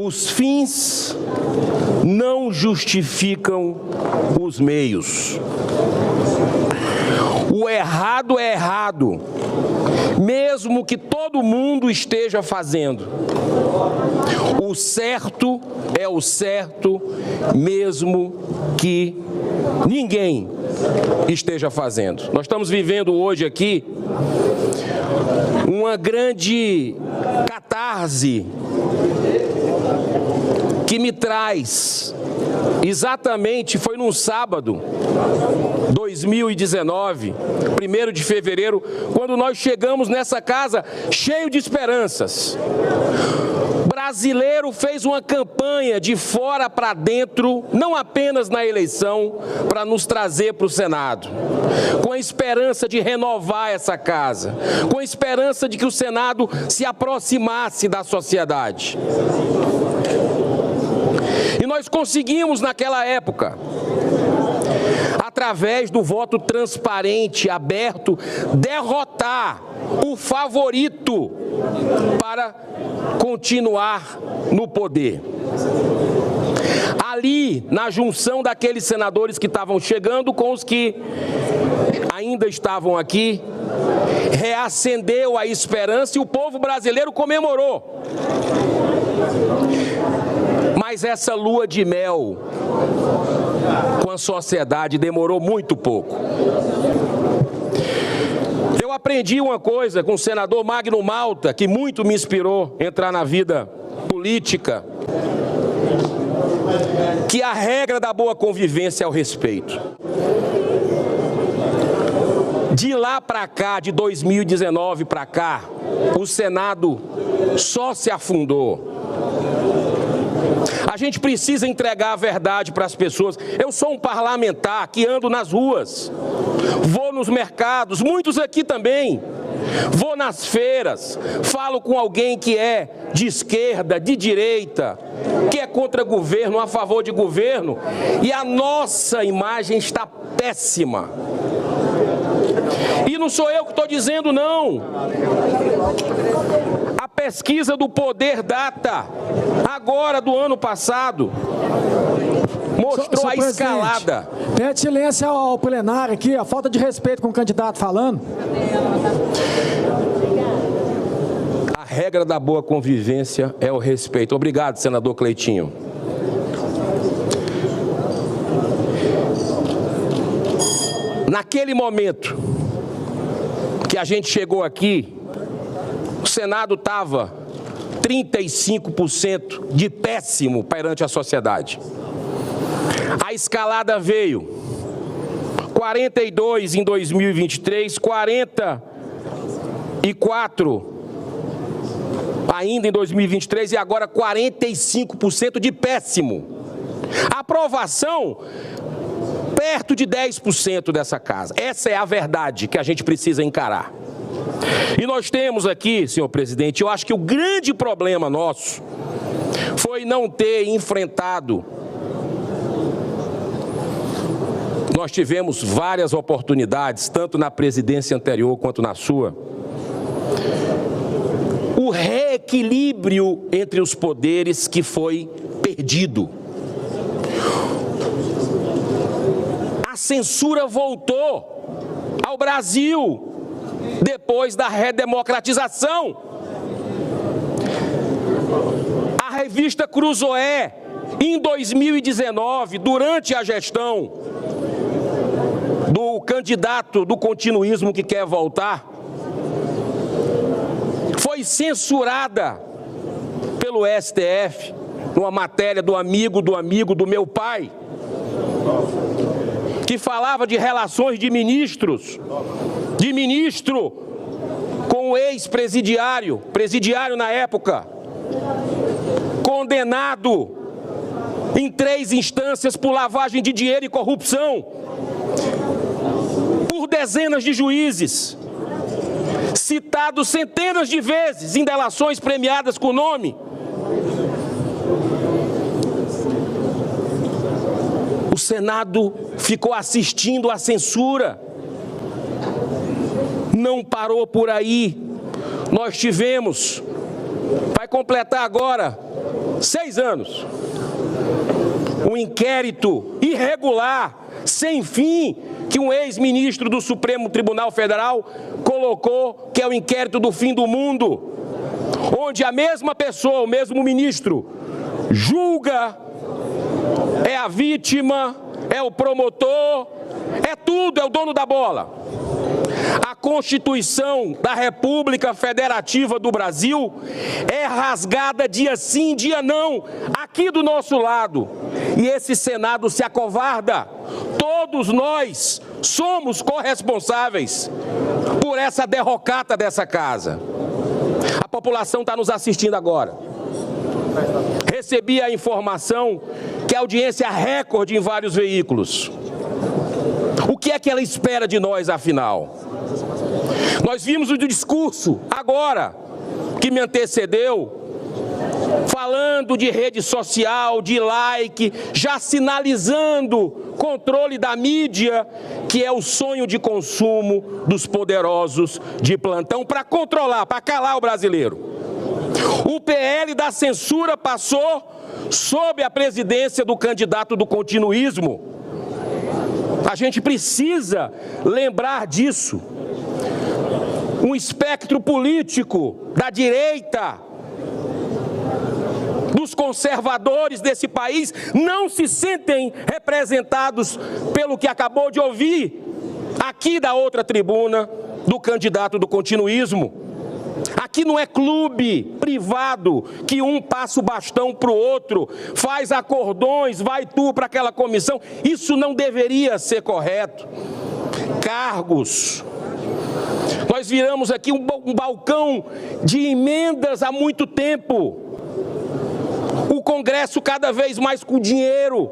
os fins não justificam os meios. O errado é errado, mesmo que todo mundo esteja fazendo. O certo é o certo, mesmo que ninguém esteja fazendo. Nós estamos vivendo hoje aqui uma grande catarse que me traz, exatamente, foi num sábado, 2019, 1º de fevereiro, quando nós chegamos nessa casa cheio de esperanças. O brasileiro fez uma campanha de fora para dentro, não apenas na eleição, para nos trazer para o Senado, com a esperança de renovar essa casa, com a esperança de que o Senado se aproximasse da sociedade. E nós conseguimos, naquela época, através do voto transparente, aberto, derrotar o favorito para continuar no poder. Ali, na junção daqueles senadores que estavam chegando com os que ainda estavam aqui, reacendeu a esperança e o povo brasileiro comemorou. Mas essa lua de mel com a sociedade demorou muito pouco. Eu aprendi uma coisa com o senador Magno Malta, que muito me inspirou a entrar na vida política, que a regra da boa convivência é o respeito. De lá para cá, de 2019 para cá, o Senado só se afundou. A gente precisa entregar a verdade para as pessoas. Eu sou um parlamentar que ando nas ruas, vou nos mercados, muitos aqui também, vou nas feiras, falo com alguém que é de esquerda, de direita, que é contra governo, a favor de governo, e a nossa imagem está péssima. E não sou eu que estou dizendo, não. A pesquisa do Poder Data, agora do ano passado, mostrou a escalada. Pede silêncio ao plenário aqui, a falta de respeito com o candidato falando. A regra da boa convivência é o respeito. Obrigado, senador Cleitinho. Naquele momento que a gente chegou aqui, o Senado estava 35% de péssimo perante a sociedade. A escalada veio, 42 em 2023, 44 ainda em 2023 e agora 45% de péssimo. A aprovação perto de 10% dessa casa. Essa é a verdade que a gente precisa encarar. E nós temos aqui, senhor presidente, eu acho que o grande problema nosso foi não ter enfrentado. Nós tivemos várias oportunidades, tanto na presidência anterior quanto na sua. O reequilíbrio entre os poderes que foi perdido. A censura voltou ao Brasil depois da redemocratização. A revista Cruzoé, em 2019, durante a gestão do candidato do continuismo que quer voltar, foi censurada pelo STF, numa matéria do amigo do meu pai, que falava de relações de ministro com o ex-presidiário, presidiário na época, condenado em 3 instâncias por lavagem de dinheiro e corrupção, por dezenas de juízes, citado centenas de vezes em delações premiadas com nome. O Senado ficou assistindo à censura. Não parou por aí. Nós tivemos, vai completar agora, 6 anos. Um inquérito irregular, sem fim, que um ex-ministro do Supremo Tribunal Federal colocou, que é o inquérito do fim do mundo, onde a mesma pessoa, o mesmo ministro, julga, é a vítima, é o promotor, é tudo, é o dono da bola. A Constituição da República Federativa do Brasil é rasgada dia sim, dia não, aqui do nosso lado. E esse Senado se acovarda. Todos nós somos corresponsáveis por essa derrocata dessa casa. A população está nos assistindo agora. Recebi a informação que a audiência é recorde em vários veículos. O que é que ela espera de nós, afinal? Nós vimos o discurso, agora, que me antecedeu, falando de rede social, de like, já sinalizando controle da mídia, que é o sonho de consumo dos poderosos de plantão, para controlar, para calar o brasileiro. O PL da censura passou sob a presidência do candidato do continuismo. A gente precisa lembrar disso. Um espectro político da direita, dos conservadores desse país, não se sentem representados pelo que acabou de ouvir aqui da outra tribuna do candidato do continuismo. Aqui não é clube privado que um passa o bastão para o outro, faz acordões, vai tu para aquela comissão. Isso não deveria ser correto. Cargos. Nós viramos aqui um balcão de emendas há muito tempo. O Congresso cada vez mais com dinheiro,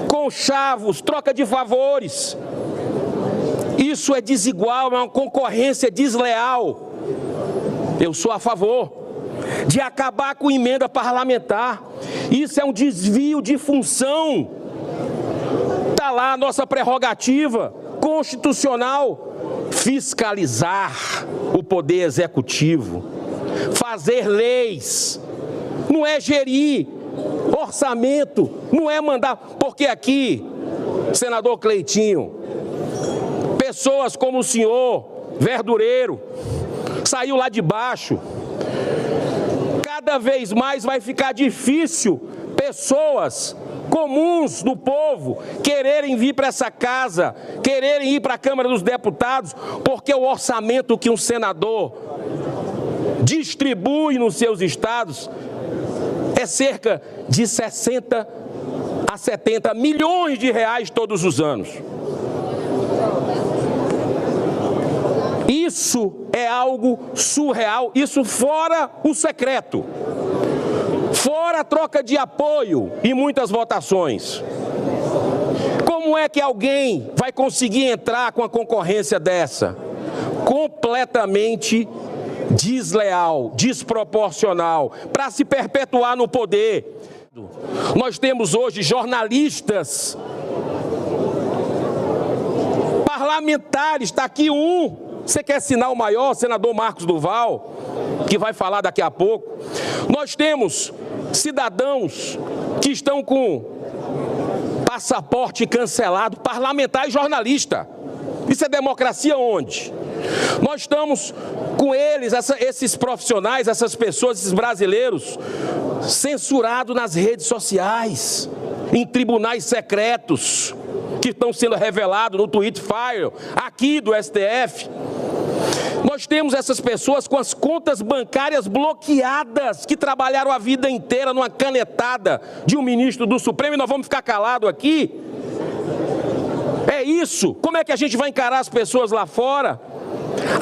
com chavos, troca de favores. Isso é desigual, é uma concorrência desleal. Eu sou a favor de acabar com emenda parlamentar. Isso é um desvio de função. Está lá a nossa prerrogativa constitucional. Fiscalizar o poder executivo. Fazer leis. Não é gerir orçamento. Não é mandar. Porque aqui, senador Cleitinho, pessoas como o senhor, verdureiro, saiu lá de baixo. Cada vez mais vai ficar difícil pessoas comuns do povo quererem vir para essa casa, quererem ir para a Câmara dos Deputados, porque o orçamento que um senador distribui nos seus estados é cerca de 60 a 70 milhões de reais todos os anos. Isso é algo surreal, isso fora o secreto, fora a troca de apoio e muitas votações. Como é que alguém vai conseguir entrar com a concorrência dessa? Completamente desleal, desproporcional, para se perpetuar no poder. Nós temos hoje jornalistas, parlamentares, está aqui um. Você quer assinar o maior, senador Marcos Duval, que vai falar daqui a pouco. Nós temos cidadãos que estão com passaporte cancelado, parlamentar e jornalista. Isso é democracia onde? Nós estamos com eles, esses profissionais, essas pessoas, esses brasileiros, censurados nas redes sociais, em tribunais secretos, que estão sendo revelados no Twitter File, aqui do STF. Nós temos essas pessoas com as contas bancárias bloqueadas, que trabalharam a vida inteira numa canetada de um ministro do Supremo, e nós vamos ficar calados aqui? É isso? Como é que a gente vai encarar as pessoas lá fora?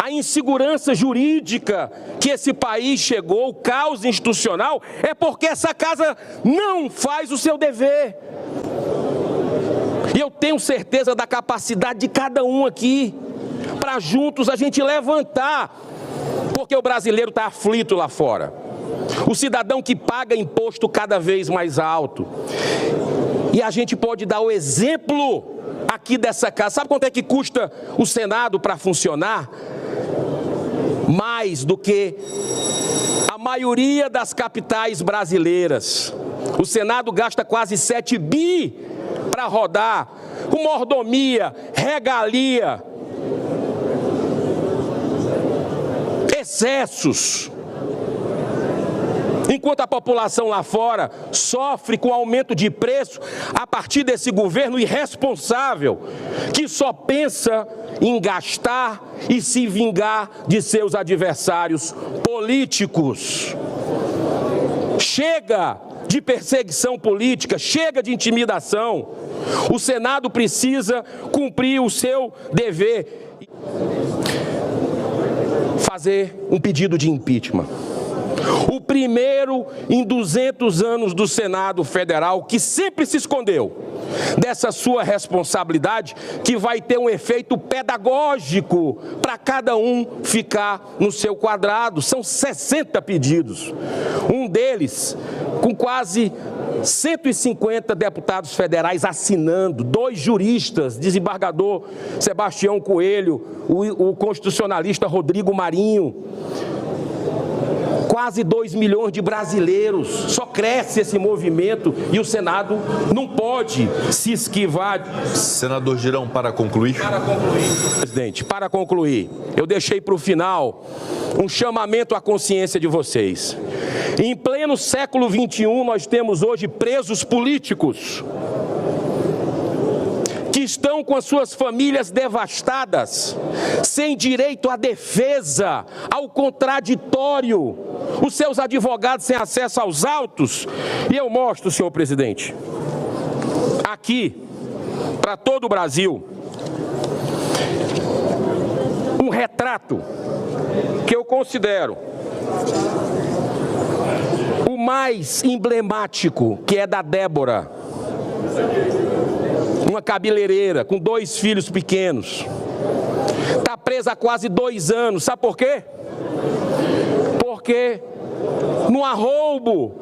A insegurança jurídica que esse país chegou, o caos institucional, é porque essa casa não faz o seu dever. E eu tenho certeza da capacidade de cada um aqui, para juntos a gente levantar, porque o brasileiro está aflito lá fora. O cidadão que paga imposto cada vez mais alto. E a gente pode dar o exemplo aqui dessa casa. Sabe quanto é que custa o Senado para funcionar? Mais do que a maioria das capitais brasileiras. O Senado gasta quase 7 bi para rodar, com mordomia, regalia, excessos. Enquanto a população lá fora sofre com aumento de preço a partir desse governo irresponsável, que só pensa em gastar e se vingar de seus adversários políticos. Chega de perseguição política, chega de intimidação. O Senado precisa cumprir o seu dever, fazer um pedido de impeachment. O primeiro em 200 anos do Senado Federal, que sempre se escondeu dessa sua responsabilidade, que vai ter um efeito pedagógico para cada um ficar no seu quadrado. São 60 pedidos. Um deles com quase 150 deputados federais assinando, 2 juristas, desembargador Sebastião Coelho, o constitucionalista Rodrigo Marinho. Quase 2 milhões de brasileiros, só cresce esse movimento e o Senado não pode se esquivar. Senador Girão, para concluir. Para concluir, presidente, para concluir, eu deixei para o final um chamamento à consciência de vocês. Em pleno século XXI, nós temos hoje presos políticos que estão com as suas famílias devastadas, sem direito à defesa, ao contraditório, os seus advogados sem acesso aos autos. E eu mostro, senhor presidente, aqui, para todo o Brasil, um retrato que eu considero o mais emblemático, que é da Débora, uma cabeleireira com 2 filhos pequenos. Está presa há quase 2 anos. Sabe por quê? Porque num roubo,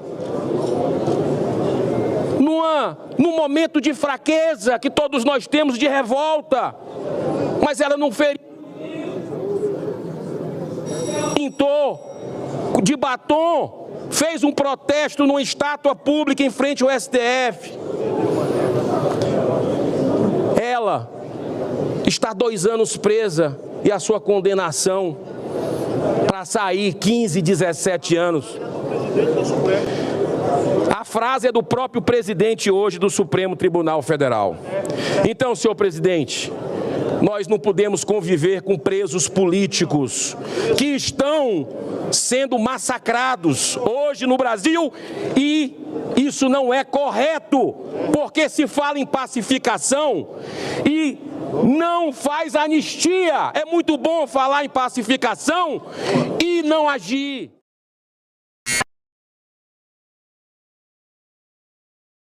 num momento de fraqueza que todos nós temos, de revolta, mas ela não feriu, pintou de batom, fez um protesto numa estátua pública em frente ao STF. Ela está 2 anos presa e a sua condenação para sair 15, 17 anos. A frase é do próprio presidente hoje do Supremo Tribunal Federal. Então, senhor presidente, nós não podemos conviver com presos políticos que estão sendo massacrados hoje no Brasil, e isso não é correto, porque se fala em pacificação e não faz anistia. É muito bom falar em pacificação e não agir.